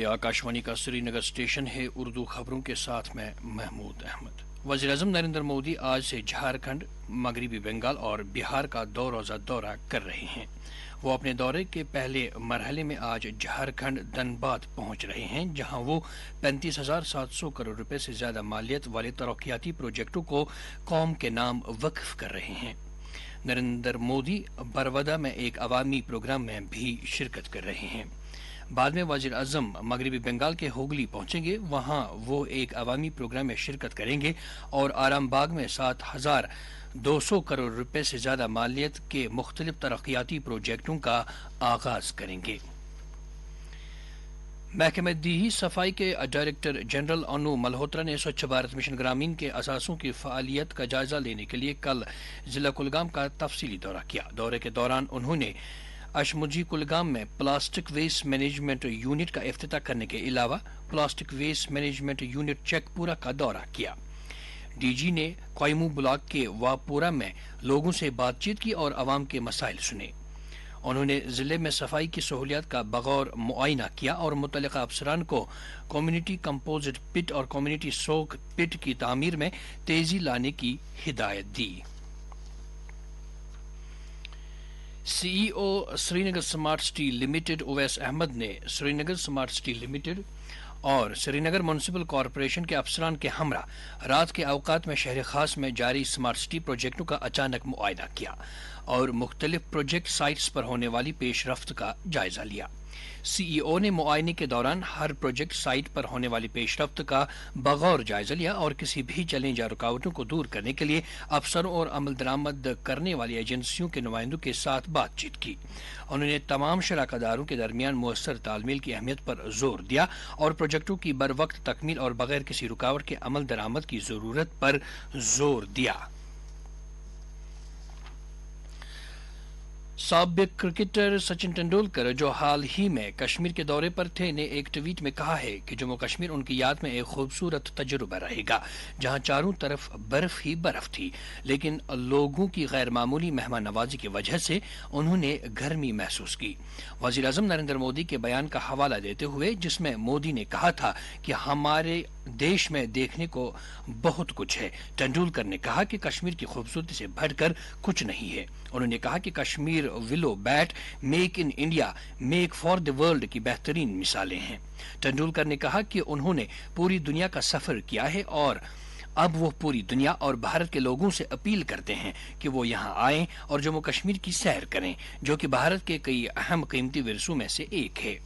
یہ آکاشوانی کا سری نگر اسٹیشن ہے۔ اردو خبروں کے ساتھ میں محمود احمد۔ وزیر اعظم نریندر مودی آج سے جھارکھنڈ، مغربی بنگال اور بہار کا 2 روزہ دورہ کر رہے ہیں۔ وہ اپنے دورے کے پہلے مرحلے میں آج جھارکھنڈ دھنباد پہنچ رہے ہیں، جہاں وہ 35,700 کروڑ روپے سے زیادہ مالیت والے ترقیاتی پروجیکٹوں کو قوم کے نام وقف کر رہے ہیں۔ نریندر مودی برودہ میں ایک عوامی پروگرام میں بھی شرکت کر رہے ہیں۔ بعد میں وزیر اعظم مغربی بنگال کے ہوگلی پہنچیں گے، وہاں وہ ایک عوامی پروگرام میں شرکت کریں گے اور آرام باغ میں 7,200 کروڑ روپے سے زیادہ مالیت کے مختلف ترقیاتی پروجیکٹوں کا آغاز کریں گے۔ محکمہ دیہی صفائی کے ڈائریکٹر جنرل انو ملہوترا نے سوچھ بھارت مشن گرامین کے اثاثوں کی فعالیت کا جائزہ لینے کے لیے کل ضلع کلگام کا تفصیلی دورہ کیا۔ دورے کے دوران انہوں نے اشمجی کلگام میں پلاسٹک ویسٹ مینجمنٹ یونٹ کا افتتاح کرنے کے علاوہ پلاسٹک ویسٹ مینجمنٹ یونٹ چیک پورا کا دورہ کیا۔ ڈی جی نے کوئمو بلاک کے واپورہ میں لوگوں سے بات چیت کی اور عوام کے مسائل سنے۔ انہوں نے ضلع میں صفائی کی سہولیات کا بغور معائنہ کیا اور متعلقہ افسران کو کمیونٹی کمپوزٹ پٹ اور کمیونٹی سوک پٹ کی تعمیر میں تیزی لانے کی ہدایت دی۔ C E O Srinagar smart city limited Owais Ahmad نے Srinagar smart city limited اور سری نگر میونسپل کارپوریشن کے افسران کے ہمراہ رات کے اوقات میں شہر خاص میں جاری سمارٹ سٹی پروجیکٹوں کا اچانک معائنہ کیا اور مختلف پروجیکٹ سائٹس پر ہونے والی پیش رفت کا جائزہ لیا۔ سی ای او نے معائنے کے دوران ہر پروجیکٹ سائٹ پر ہونے والی پیش رفت کا بغور جائزہ لیا اور کسی بھی چیلنج یا رکاوٹوں کو دور کرنے کے لیے افسروں اور عمل درآمد کرنے والی ایجنسیوں کے نمائندوں کے ساتھ بات چیت کی۔ انہوں نے تمام شراکت داروں کے درمیان مؤثر تال میل کی اہمیت پر زور دیا اور پروجیکٹوں کی بروقت تکمیل اور بغیر کسی رکاوٹ کے عمل درآمد کی ضرورت پر زور دیا۔ سابق کرکٹر سچن ٹنڈولکر، جو حال ہی میں کشمیر کے دورے پر تھے، نے ایک ٹویٹ میں کہا ہے کہ جموں کشمیر ان کی یاد میں ایک خوبصورت تجربہ رہے گا جہاں چاروں طرف برف ہی برف تھی، لیکن لوگوں کی غیر معمولی مہمان نوازی کی وجہ سے انہوں نے گرمی محسوس کی۔ وزیر اعظم نریندر مودی کے بیان کا حوالہ دیتے ہوئے، جس میں مودی نے کہا تھا کہ ہمارے دیش میں دیکھنے کو بہت کچھ ہے، ٹنڈولکر نے کہا کہ کشمیر کی خوبصورتی سے بڑھ کر کچھ نہیں ہے۔ انہوں نے کہا کہ کشمیر ولو بیٹ، make in India, make for the world کی بہترین مثالیں ہیں۔ ٹنڈولکر نے کہا کہ انہوں نے پوری دنیا کا سفر کیا ہے اور اب وہ پوری دنیا اور بھارت کے لوگوں سے اپیل کرتے ہیں کہ وہ یہاں آئیں اور جموں کشمیر کی سیر کریں، جو کہ بھارت کے کئی اہم قیمتی ورثوں میں سے ایک ہے۔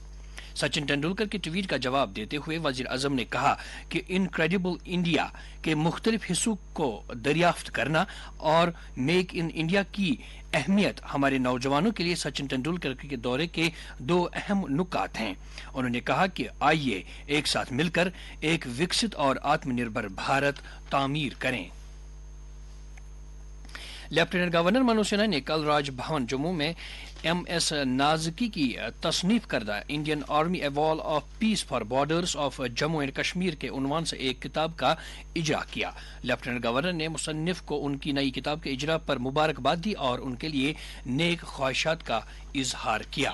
سچن ٹنڈولکر کے ٹویٹ کا جواب دیتے ہوئے وزیر اعظم نے کہا کہ انکریڈیبل انڈیا کے مختلف حصوں کو دریافت کرنا اور میک ان انڈیا کی اہمیت ہمارے نوجوانوں کے لیے سچن ٹنڈولکر کے دورے کے 2 اہم نکات ہیں۔ انہوں نے کہا کہ آئیے ایک ساتھ مل کر ایک وکست اور آتم نربھر بھارت تعمیر کریں۔ لیفٹیننٹ گورنر منوج سنہا نے کل راج بھون جموں میں ایم ایس نازکی کی تصنیف کردہ Indian army ایوال of peace for borders of Jammu and Kashmir کے عنوان سے ایک کتاب کا اجرا کیا۔ لیفٹیننٹ گورنر نے مصنف کو ان کی نئی کتاب کے اجرا پر مبارکباد دی اور ان کے لیے نیک خواہشات کا اظہار کیا۔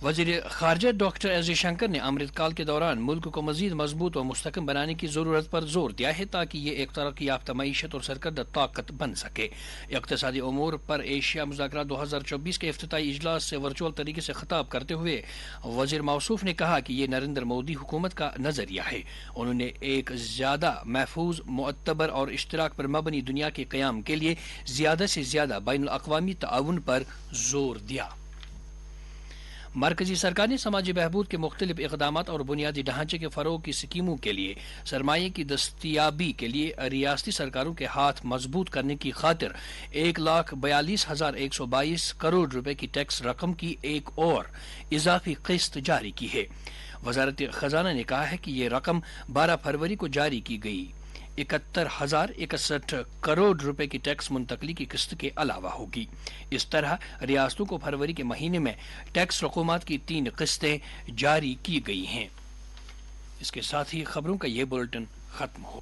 وزیر خارجہ ڈاکٹر ایس جے شنکر نے امرت کال کے دوران ملک کو مزید مضبوط و مستحکم بنانے کی ضرورت پر زور دیا ہے تاکہ یہ ایک ترقی یافتہ معیشت اور سرکردہ طاقت بن سکے۔ اقتصادی امور پر ایشیا مذاکرات 2024 کے افتتاحی اجلاس سے ورچوئل طریقے سے خطاب کرتے ہوئے وزیر موصوف نے کہا کہ یہ نریندر مودی حکومت کا نظریہ ہے۔ انہوں نے ایک زیادہ محفوظ، معتبر اور اشتراک پر مبنی دنیا کے قیام کے لیے زیادہ سے زیادہ بین الاقوامی تعاون پر زور دیا۔ مرکزی سرکار نے سماجی بہبود کے مختلف اقدامات اور بنیادی ڈھانچے کے فروغ کی اسکیموں کے لیے سرمایہ کی دستیابی کے لیے ریاستی سرکاروں کے ہاتھ مضبوط کرنے کی خاطر 1,42,122 کروڑ روپے کی ٹیکس رقم کی ایک اور اضافی قسط جاری کی ہے۔ وزارت خزانہ نے کہا ہے کہ یہ رقم 12 فروری کو جاری کی گئی 71,061 کروڑ روپے کی ٹیکس منتقلی کی قسط کے علاوہ ہوگی۔ اس طرح ریاستوں کو فروری کے مہینے میں ٹیکس رقومات کی 3 قسطیں جاری کی گئی ہیں۔ اس کے ساتھ ہی خبروں کا یہ بلٹن ختم ہو۔